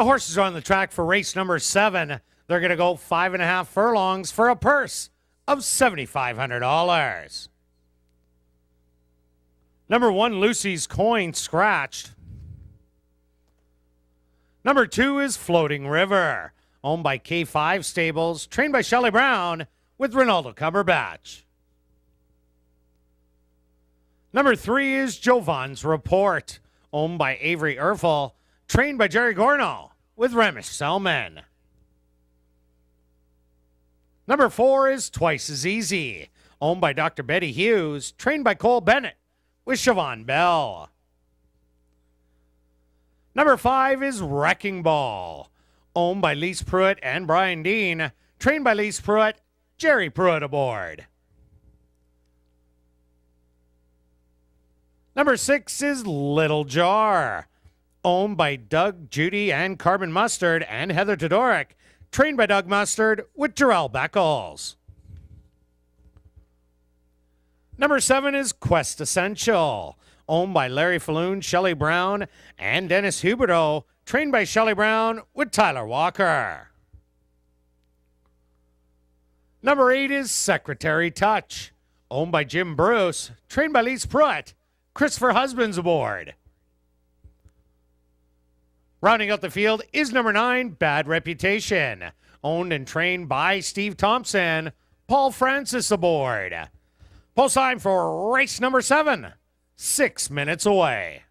The horses are on the track for race number 7. They're going to go 5.5 furlongs for a purse of $7,500. Number 1, Lucy's Coin, scratched. Number 2 is Floating River, owned by K5 Stables, trained by Shelley Brown with Ronaldo Cumberbatch. Number 3 is Jovan's Report, owned by Avery Erfel, trained by Jerry Gorno with Remish Selman. Number 4 is Twice as Easy, owned by Dr. Betty Hughes, trained by Cole Bennett with Siobhan Bell. Number 5 is Wrecking Ball, owned by Lise Pruitt and Brian Dean, trained by Lise Pruitt, Jerry Pruitt aboard. Number 6 is Little Jar, owned by Doug, Judy, and Carbon Mustard, and Heather Todoric, trained by Doug Mustard with Jarelle Beckles. Number 7 is Quest Essential, owned by Larry Falloon, Shelley Brown, and Dennis Huberto, trained by Shelley Brown with Tyler Walker. Number 8 is Secretary Touch, owned by Jim Bruce, trained by Lise Pruitt, Christopher Husbands aboard. Rounding out the field is number 9, Bad Reputation, owned and trained by Steve Thompson, Paul Francis aboard. Post time for race number 7, 6 minutes away.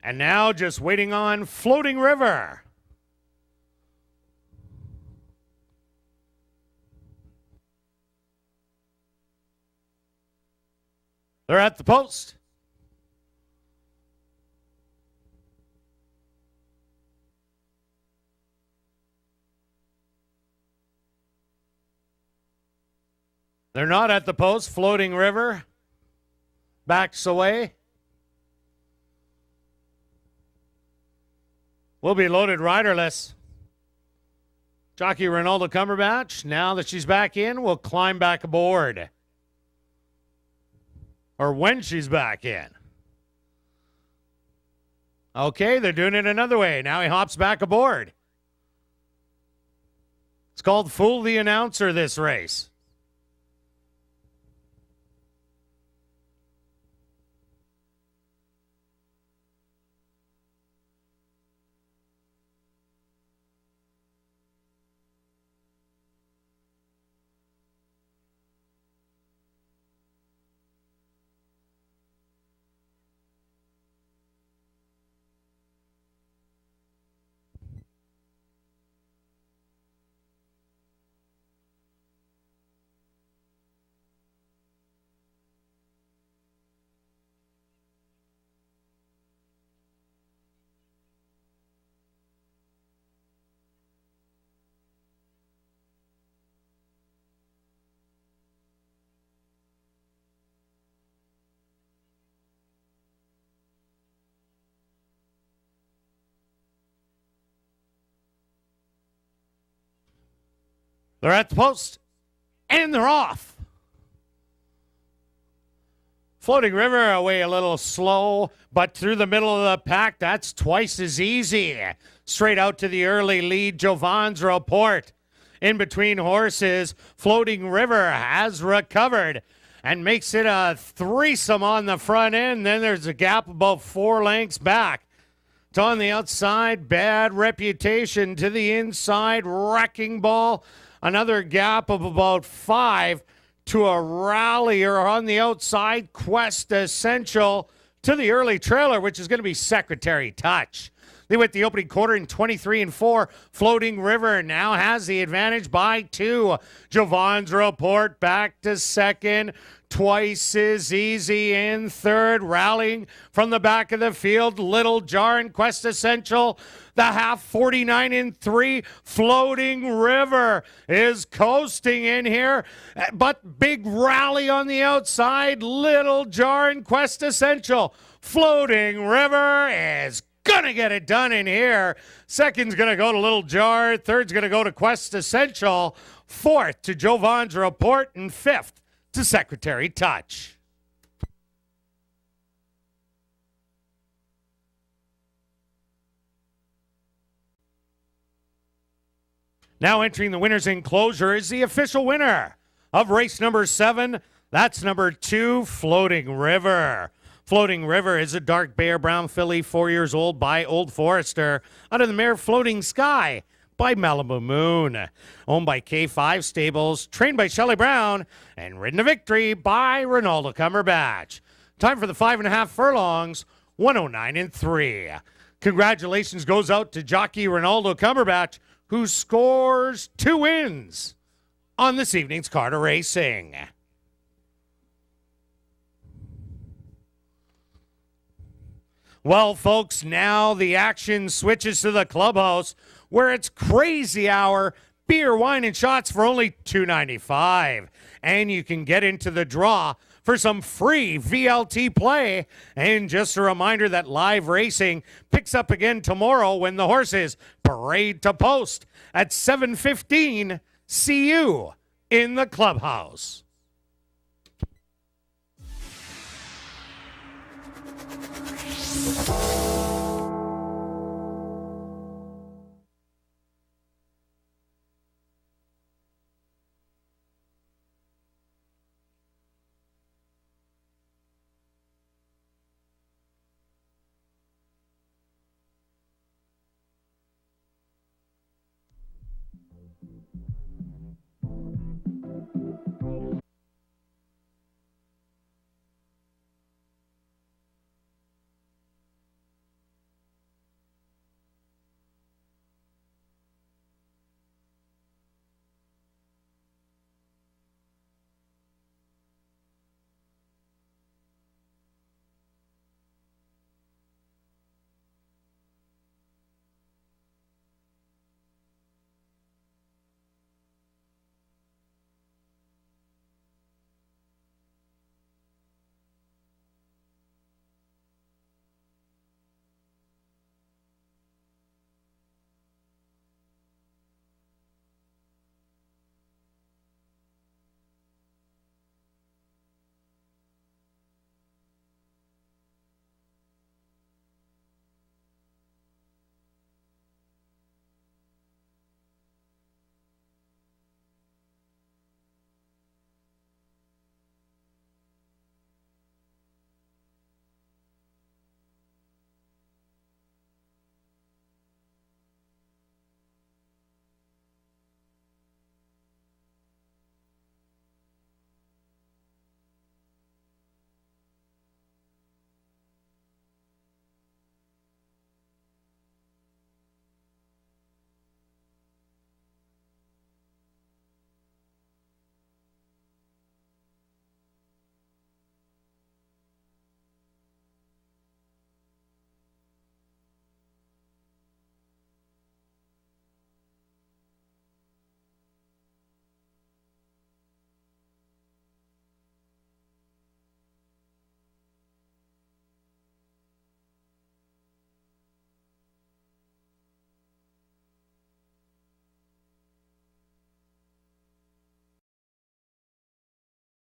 And now just waiting on Floating River. They're at the post. They're not at the post. Floating River backs away. Will be loaded riderless. Jockey Ronaldo Cumberbatch, now that she's back in, will climb back aboard. Or when she's back in. Okay, they're doing it another way. Now he hops back aboard. It's called Fool the Announcer, this race. They're at the post, and they're off. Floating River away a little slow, but through the middle of the pack, that's Twice as Easy. Straight out to the early lead, Jovan's Report. In between horses, Floating River has recovered and makes it a threesome on the front end. Then there's a gap about 4 lengths back. To on the outside, Bad Reputation. To the inside, Wrecking Ball. Another gap of about 5 to a rallier on the outside, Quest Essential. To the early trailer, which is going to be Secretary Touch. They went the opening quarter in 23-4. Floating River now has the advantage by 2. Jovan's Report back to second. Twice as Easy in third. Rallying from the back of the field, Little Jar and Quest Essential. The half 49-3. Floating River is coasting in here, but big rally on the outside. Little Jar and Quest Essential. Floating River is gonna get it done in here. Second's gonna go to Little Jar. Third's gonna go to Quest Essential. Fourth to Jovan's Report, and fifth to Secretary Touch. Now entering the winner's enclosure is the official winner of race number 7. That's number 2, Floating River. Floating River is a dark bear brown filly, 4 years old, by Old Forester, under the mare Floating Sky by Malibu Moon. Owned by K5 Stables, trained by Shelley Brown, and ridden to victory by Ronaldo Cumberbatch. Time for the 5.5 furlongs, 109 3. Congratulations goes out to jockey Ronaldo Cumberbatch, who scores 2 wins on this evening's Carter Racing. Well, folks, now the action switches to the clubhouse, where it's crazy hour, beer, wine, and shots for only $2.95. And you can get into the draw for some free VLT play. And just a reminder that live racing picks up again tomorrow when the horses parade to post at 7:15. See you in the clubhouse.